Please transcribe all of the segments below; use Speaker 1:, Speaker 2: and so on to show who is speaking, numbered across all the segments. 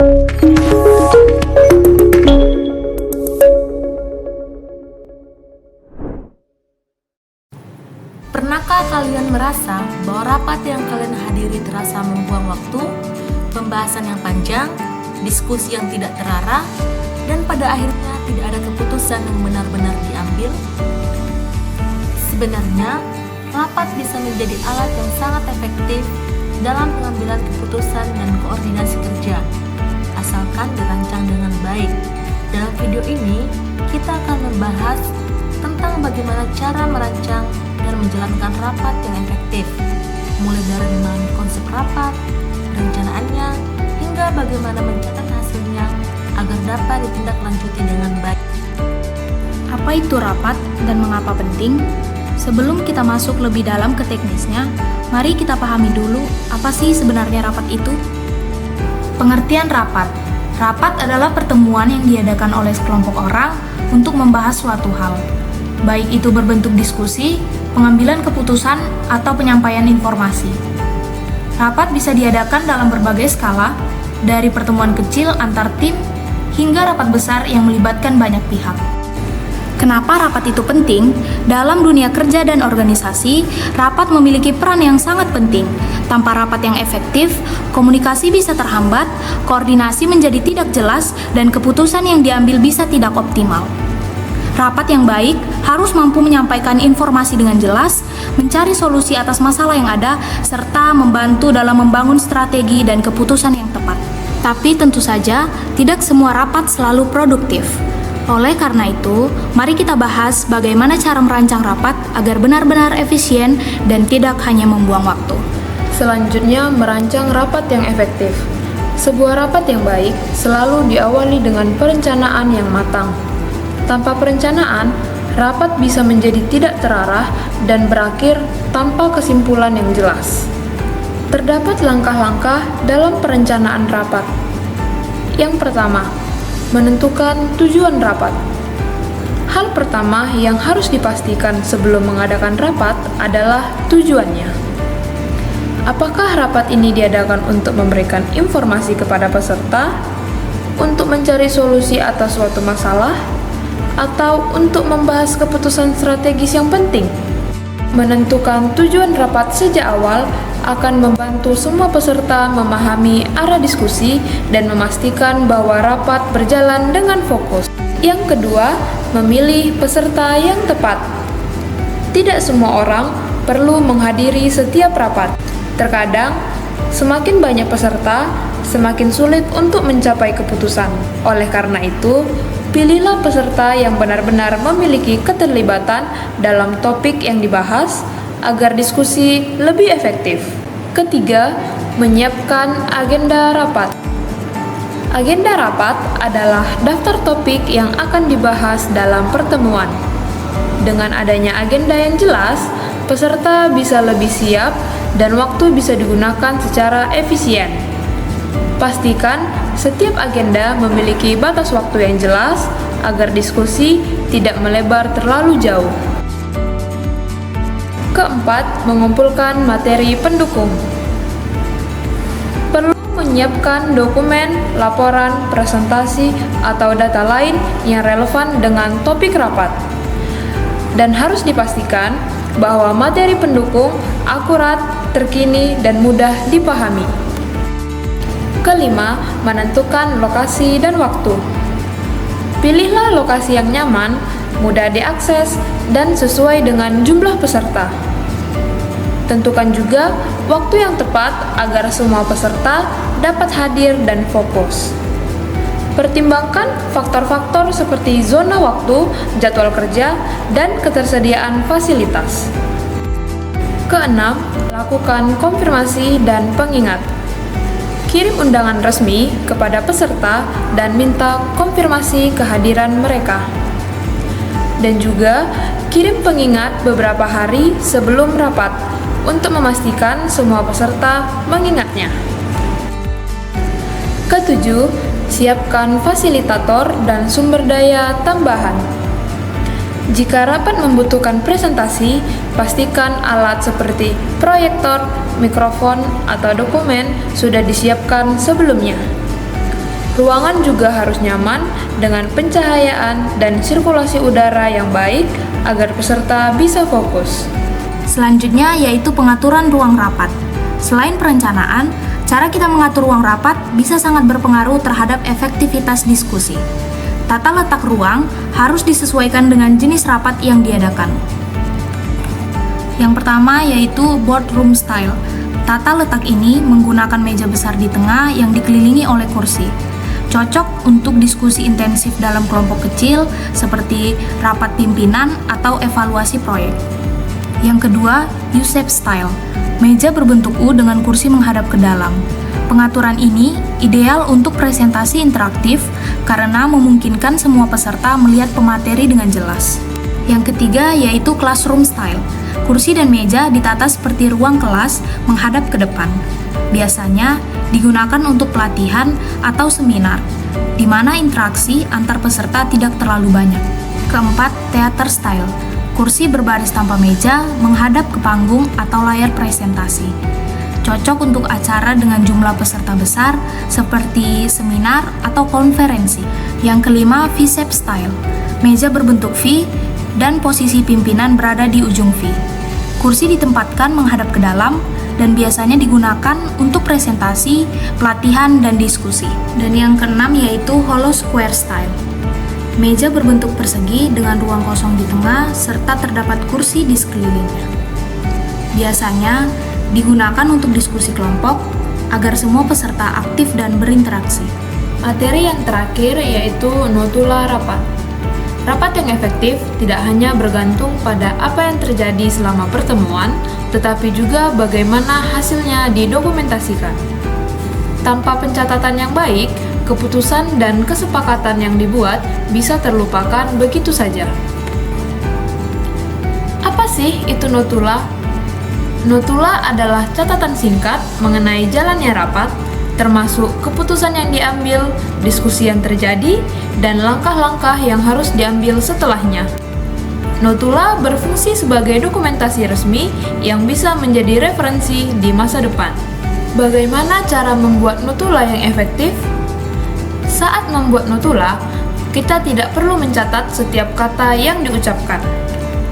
Speaker 1: Pernahkah kalian merasa bahwa rapat yang kalian hadiri terasa membuang waktu, pembahasan yang panjang, diskusi yang tidak terarah, dan pada akhirnya tidak ada keputusan yang benar-benar diambil? Sebenarnya, rapat bisa menjadi alat yang sangat efektif dalam pengambilan keputusan dan koordinasi kerja, asalkan dirancang dengan baik. Dalam video ini, kita akan membahas tentang bagaimana cara merancang dan menjalankan rapat yang efektif, mulai dari memahami konsep rapat, perencanaannya, hingga bagaimana mencatat hasilnya agar dapat ditindaklanjuti dengan baik.
Speaker 2: Apa itu rapat dan mengapa penting? Sebelum kita masuk lebih dalam ke teknisnya, mari kita pahami dulu apa sih sebenarnya rapat itu. Pengertian rapat. Rapat adalah pertemuan yang diadakan oleh sekelompok orang untuk membahas suatu hal, baik itu berbentuk diskusi, pengambilan keputusan, atau penyampaian informasi. Rapat bisa diadakan dalam berbagai skala, dari pertemuan kecil antar tim hingga rapat besar yang melibatkan banyak pihak. Kenapa rapat itu penting? Dalam dunia kerja dan organisasi, rapat memiliki peran yang sangat penting. Tanpa rapat yang efektif, komunikasi bisa terhambat, koordinasi menjadi tidak jelas, dan keputusan yang diambil bisa tidak optimal. Rapat yang baik harus mampu menyampaikan informasi dengan jelas, mencari solusi atas masalah yang ada, serta membantu dalam membangun strategi dan keputusan yang tepat. Tapi tentu saja, tidak semua rapat selalu produktif. Oleh karena itu, mari kita bahas bagaimana cara merancang rapat agar benar-benar efisien dan tidak hanya membuang waktu.
Speaker 3: Selanjutnya, merancang rapat yang efektif. Sebuah rapat yang baik selalu diawali dengan perencanaan yang matang. Tanpa perencanaan, rapat bisa menjadi tidak terarah dan berakhir tanpa kesimpulan yang jelas. Terdapat langkah-langkah dalam perencanaan rapat. Yang pertama, menentukan tujuan rapat. Hal pertama yang harus dipastikan sebelum mengadakan rapat adalah tujuannya. Apakah rapat ini diadakan untuk memberikan informasi kepada peserta, untuk mencari solusi atas suatu masalah, atau untuk membahas keputusan strategis yang penting? Menentukan tujuan rapat sejak awal akan membantu semua peserta memahami arah diskusi dan memastikan bahwa rapat berjalan dengan fokus. Yang kedua, memilih peserta yang tepat. Tidak semua orang perlu menghadiri setiap rapat. Terkadang, semakin banyak peserta, semakin sulit untuk mencapai keputusan. Oleh karena itu, pilihlah peserta yang benar-benar memiliki keterlibatan dalam topik yang dibahas agar diskusi lebih efektif. Ketiga, menyiapkan agenda rapat. Agenda rapat adalah daftar topik yang akan dibahas dalam pertemuan. Dengan adanya agenda yang jelas, peserta bisa lebih siap dan waktu bisa digunakan secara efisien. Pastikan setiap agenda memiliki batas waktu yang jelas agar diskusi tidak melebar terlalu jauh. Keempat, mengumpulkan materi pendukung. Perlu menyiapkan dokumen, laporan, presentasi, atau data lain yang relevan dengan topik rapat. Dan harus dipastikan bahwa materi pendukung akurat, terkini, dan mudah dipahami. Kelima, menentukan lokasi dan waktu. Pilihlah lokasi yang nyaman, mudah diakses, dan sesuai dengan jumlah peserta. Tentukan juga waktu yang tepat agar semua peserta dapat hadir dan fokus. Pertimbangkan faktor-faktor seperti zona waktu, jadwal kerja, dan ketersediaan fasilitas. Keenam, lakukan konfirmasi dan pengingat. Kirim undangan resmi kepada peserta dan minta konfirmasi kehadiran mereka. Dan juga kirim pengingat beberapa hari sebelum rapat untuk memastikan semua peserta mengingatnya. Ketujuh, siapkan fasilitator dan sumber daya tambahan. Jika rapat membutuhkan presentasi, pastikan alat seperti proyektor, mikrofon, atau dokumen sudah disiapkan sebelumnya. Ruangan juga harus nyaman dengan pencahayaan dan sirkulasi udara yang baik agar peserta bisa fokus.
Speaker 2: Selanjutnya yaitu pengaturan ruang rapat. Selain perencanaan, cara kita mengatur ruang rapat bisa sangat berpengaruh terhadap efektivitas diskusi. Tata letak ruang harus disesuaikan dengan jenis rapat yang diadakan. Yang pertama yaitu boardroom style. Tata letak ini menggunakan meja besar di tengah yang dikelilingi oleh kursi. Cocok untuk diskusi intensif dalam kelompok kecil seperti rapat pimpinan atau evaluasi proyek. Yang kedua, U-shape style. Meja berbentuk U dengan kursi menghadap ke dalam. Pengaturan ini ideal untuk presentasi interaktif karena memungkinkan semua peserta melihat pemateri dengan jelas. Yang ketiga yaitu classroom style. Kursi dan meja ditata seperti ruang kelas menghadap ke depan. Biasanya digunakan untuk pelatihan atau seminar, di mana interaksi antar peserta tidak terlalu banyak. Keempat, theater style. Kursi berbaris tanpa meja menghadap ke panggung atau layar presentasi. Cocok untuk acara dengan jumlah peserta besar seperti seminar atau konferensi. Yang kelima, V-shape style. Meja berbentuk V dan posisi pimpinan berada di ujung V. Kursi ditempatkan menghadap ke dalam dan biasanya digunakan untuk presentasi, pelatihan, dan diskusi. Dan yang keenam yaitu hollow square style. Meja berbentuk persegi dengan ruang kosong di tengah serta terdapat kursi di sekelilingnya. Biasanya digunakan untuk diskusi kelompok agar semua peserta aktif dan berinteraksi.
Speaker 3: Materi yang terakhir yaitu notula rapat. Rapat yang efektif tidak hanya bergantung pada apa yang terjadi selama pertemuan, tetapi juga bagaimana hasilnya didokumentasikan. Tanpa pencatatan yang baik, keputusan dan kesepakatan yang dibuat bisa terlupakan begitu saja. Apa sih itu notula? Notula adalah catatan singkat mengenai jalannya rapat, termasuk keputusan yang diambil, diskusi yang terjadi, dan langkah-langkah yang harus diambil setelahnya. Notula berfungsi sebagai dokumentasi resmi yang bisa menjadi referensi di masa depan. Bagaimana cara membuat notula yang efektif? Saat membuat notula, kita tidak perlu mencatat setiap kata yang diucapkan.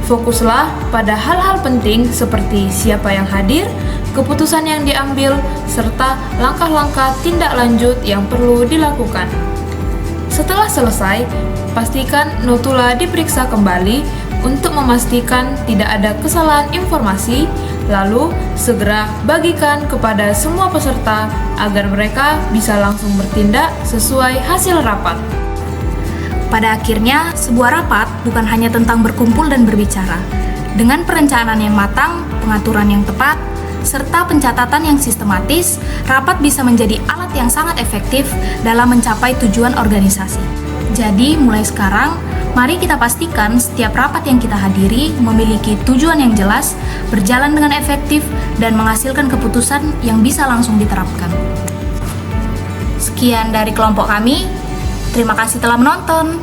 Speaker 3: Fokuslah pada hal-hal penting seperti siapa yang hadir, keputusan yang diambil, serta langkah-langkah tindak lanjut yang perlu dilakukan. Setelah selesai, pastikan notula diperiksa kembali untuk memastikan tidak ada kesalahan informasi, lalu segera bagikan kepada semua peserta agar mereka bisa langsung bertindak sesuai hasil rapat.
Speaker 2: Pada akhirnya, sebuah rapat bukan hanya tentang berkumpul dan berbicara. Dengan perencanaan yang matang, pengaturan yang tepat, serta pencatatan yang sistematis, rapat bisa menjadi alat yang sangat efektif dalam mencapai tujuan organisasi. Jadi, mulai sekarang, mari kita pastikan setiap rapat yang kita hadiri memiliki tujuan yang jelas, berjalan dengan efektif, dan menghasilkan keputusan yang bisa langsung diterapkan. Sekian dari kelompok kami. Terima kasih telah menonton.